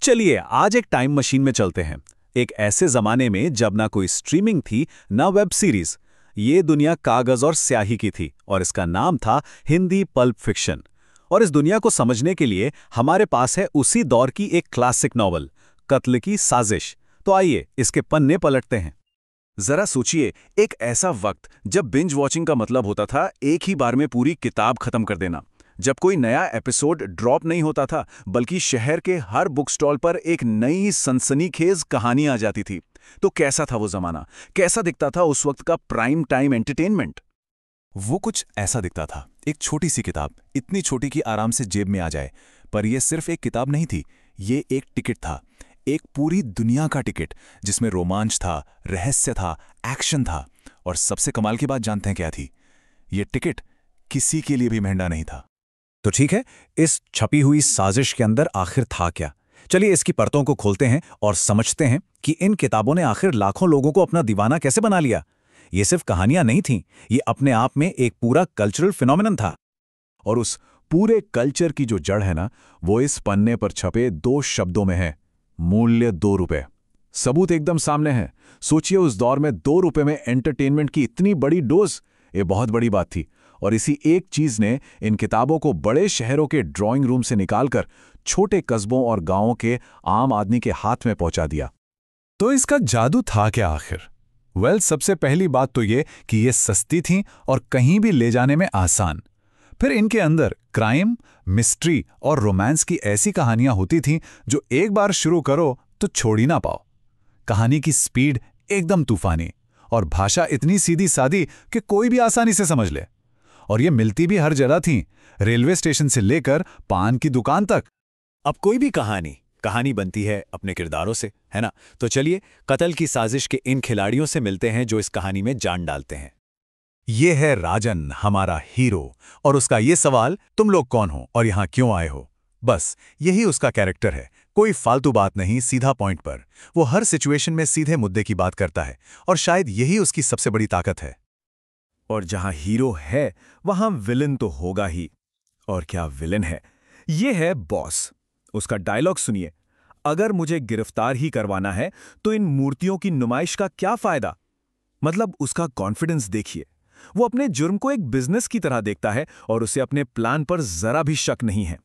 चलिए आज एक टाइम मशीन में चलते हैं। एक ऐसे जमाने में जब ना कोई स्ट्रीमिंग थी ना वेब सीरीज। ये दुनिया कागज और स्याही की थी और इसका नाम था हिंदी पल्प फिक्शन। और इस दुनिया को समझने के लिए हमारे पास है उसी दौर की एक क्लासिक नॉवल, कत्ल की साजिश। तो आइए इसके पन्ने पलटते हैं। जरा सोचिए, एक ऐसा वक्त जब बिंज वॉचिंग का मतलब होता था एक ही बार में पूरी किताब खत्म कर देना। जब कोई नया एपिसोड ड्रॉप नहीं होता था, बल्कि शहर के हर बुक स्टॉल पर एक नई सनसनीखेज कहानी आ जाती थी। तो कैसा था वो जमाना? कैसा दिखता था उस वक्त का प्राइम टाइम एंटरटेनमेंट? वो कुछ ऐसा दिखता था। एक छोटी सी किताब, इतनी छोटी कि आराम से जेब में आ जाए। पर यह सिर्फ एक किताब नहीं थी, ये एक टिकट था। एक पूरी दुनिया का टिकट, जिसमें रोमांच था, रहस्य था, एक्शन था। और सबसे कमाल की बात जानते हैं क्या थी? ये टिकट किसी के लिए भी महंगा नहीं था। तो ठीक है, इस छपी हुई साजिश के अंदर आखिर था क्या? चलिए इसकी परतों को खोलते हैं और समझते हैं कि इन किताबों ने आखिर लाखों लोगों को अपना दीवाना कैसे बना लिया। ये सिर्फ कहानियां नहीं थीं, ये अपने आप में एक पूरा कल्चरल फिनोमिनन था। और उस पूरे कल्चर की जो जड़ है ना, वो इस पन्ने पर छपे 2 शब्दों में है। मूल्य 2 रुपए। सबूत एकदम सामने है। सोचिए, उस दौर में 2 रुपए में एंटरटेनमेंट की इतनी बड़ी डोज, ये बहुत बड़ी बात थी। और इसी एक चीज ने इन किताबों को बड़े शहरों के ड्राइंग रूम से निकालकर छोटे कस्बों और गांवों के आम आदमी के हाथ में पहुंचा दिया। तो इसका जादू था क्या आखिर? सबसे पहली बात तो ये कि ये सस्ती थीं और कहीं भी ले जाने में आसान। फिर इनके अंदर क्राइम, मिस्ट्री और रोमांस की ऐसी कहानियां होती थीं जो एक बार शुरू करो तो छोड़ ही ना पाओ। कहानी की स्पीड एकदम तूफानी और भाषा इतनी सीधी सादी कि कोई भी आसानी से समझ ले। और ये मिलती भी हर जगह थी, रेलवे स्टेशन से लेकर पान की दुकान तक। अब कोई भी कहानी बनती है अपने किरदारों से, है ना? तो चलिए कत्ल की साजिश के इन खिलाड़ियों से मिलते हैं जो इस कहानी में जान डालते हैं। ये है राजन, हमारा हीरो, और उसका ये सवाल, तुम लोग कौन हो और यहां क्यों आए हो? बस यही उसका कैरेक्टर है। कोई फालतू बात नहीं, सीधा पॉइंट पर। वो हर सिचुएशन में सीधे मुद्दे की बात करता है और शायद यही उसकी सबसे बड़ी ताकत है। और जहां हीरो है वहां विलन तो होगा ही। और क्या विलन है? ये है बॉस। उसका डायलॉग सुनिए, अगर मुझे गिरफ्तार ही करवाना है तो इन मूर्तियों की नुमाइश का क्या फायदा? मतलब उसका कॉन्फिडेंस देखिए। वो अपने जुर्म को एक बिजनेस की तरह देखता है और उसे अपने प्लान पर जरा भी शक नहीं है।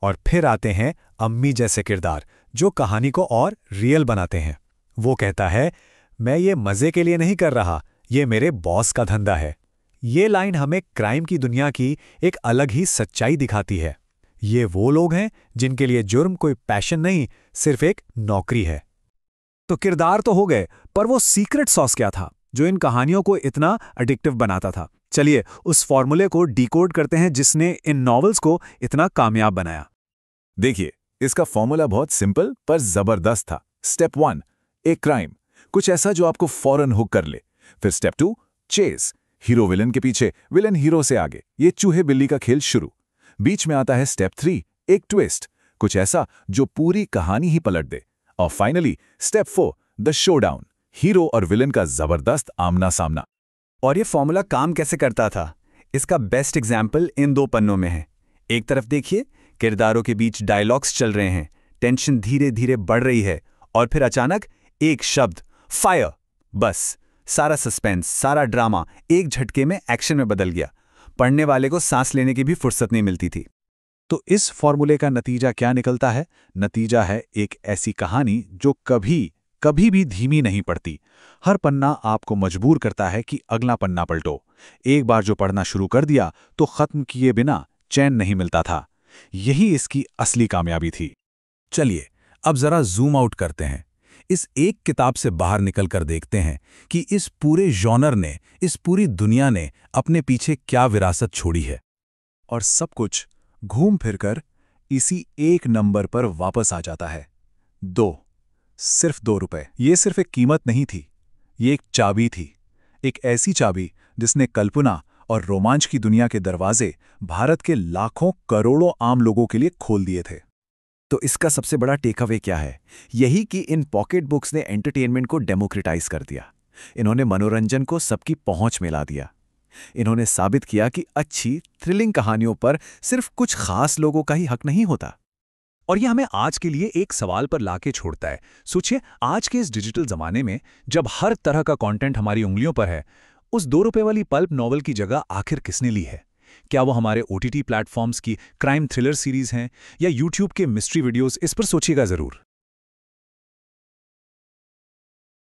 और फिर आते हैं अम्मी जैसे किरदार, जो कहानी को और रियल बनाते हैं। वो कहता है, मैं ये मजे के लिए नहीं कर रहा, ये मेरे बॉस का धंधा है। ये लाइन हमें क्राइम की दुनिया की एक अलग ही सच्चाई दिखाती है। ये वो लोग हैं जिनके लिए जुर्म कोई पैशन नहीं, सिर्फ एक नौकरी है। तो किरदार तो हो गए, पर वो सीक्रेट सॉस क्या था जो इन कहानियों को इतना एडिक्टिव बनाता था? चलिए उस फॉर्मूले को डिकोड करते हैं जिसने इन नॉवेल्स को इतना कामयाब बनाया। देखिए, इसका फॉर्मूला बहुत सिंपल पर जबरदस्त था। स्टेप 1, एक क्राइम, कुछ ऐसा जो आपको फौरन हुक कर ले। फिर स्टेप 2, चेस, हीरो विलन के पीछे, विलन हीरो से आगे। ये चूहे बिल्ली का खेल शुरू। बीच में आता है स्टेप 3, एक ट्विस्ट, कुछ ऐसा जो पूरी कहानी ही पलट दे। और finally step 4, the showdown, hero और विलन का जबरदस्त आमना सामना। और ये फॉर्मूला काम कैसे करता था, इसका बेस्ट एग्जाम्पल इन 2 पन्नों में है। एक तरफ देखिए, किरदारों के बीच डायलॉग्स चल रहे हैं, टेंशन धीरे धीरे बढ़ रही है, और फिर अचानक एक शब्द, फायर। बस सारा सस्पेंस, सारा ड्रामा एक झटके में एक्शन में बदल गया। पढ़ने वाले को सांस लेने की भी फुर्सत नहीं मिलती थी। तो इस फॉर्मूले का नतीजा क्या निकलता है? नतीजा है एक ऐसी कहानी जो कभी भी धीमी नहीं पड़ती। हर पन्ना आपको मजबूर करता है कि अगला पन्ना पलटो। एक बार जो पढ़ना शुरू कर दिया तो खत्म किए बिना चैन नहीं मिलता था। यही इसकी असली कामयाबी थी। चलिए अब जरा जूम आउट करते हैं। इस एक किताब से बाहर निकलकर देखते हैं कि इस पूरे जॉनर ने, इस पूरी दुनिया ने अपने पीछे क्या विरासत छोड़ी है। और सब कुछ घूम फिरकर इसी एक नंबर पर वापस आ जाता है। 2, सिर्फ 2 रुपए। ये सिर्फ एक कीमत नहीं थी, ये एक चाबी थी। एक ऐसी चाबी जिसने कल्पना और रोमांच की दुनिया के दरवाजे भारत के लाखों करोड़ों आम लोगों के लिए खोल दिए थे। तो इसका सबसे बड़ा टेकअवे क्या है? यही कि इन पॉकेट बुक्स ने एंटरटेनमेंट को डेमोक्रेटाइज कर दिया। इन्होंने मनोरंजन को सबकी पहुंच में ला दिया। इन्होंने साबित किया कि अच्छी थ्रिलिंग कहानियों पर सिर्फ कुछ खास लोगों का ही हक नहीं होता। और ये हमें आज के लिए एक सवाल पर लाके छोड़ता है। सोचिए, आज के इस डिजिटल ज़माने में जब हर तरह का कंटेंट हमारी उंगलियों पर है, उस 2 रुपए वाली पल्प नॉवल की जगह आखिर किसने ली है? क्या वो हमारे OTT प्लेटफॉर्म्स की क्राइम थ्रिलर सीरीज़ हैं या यूट्यूब के मिस्ट्री वीडियोज़? इस पर सोचिएगा ज़रूर।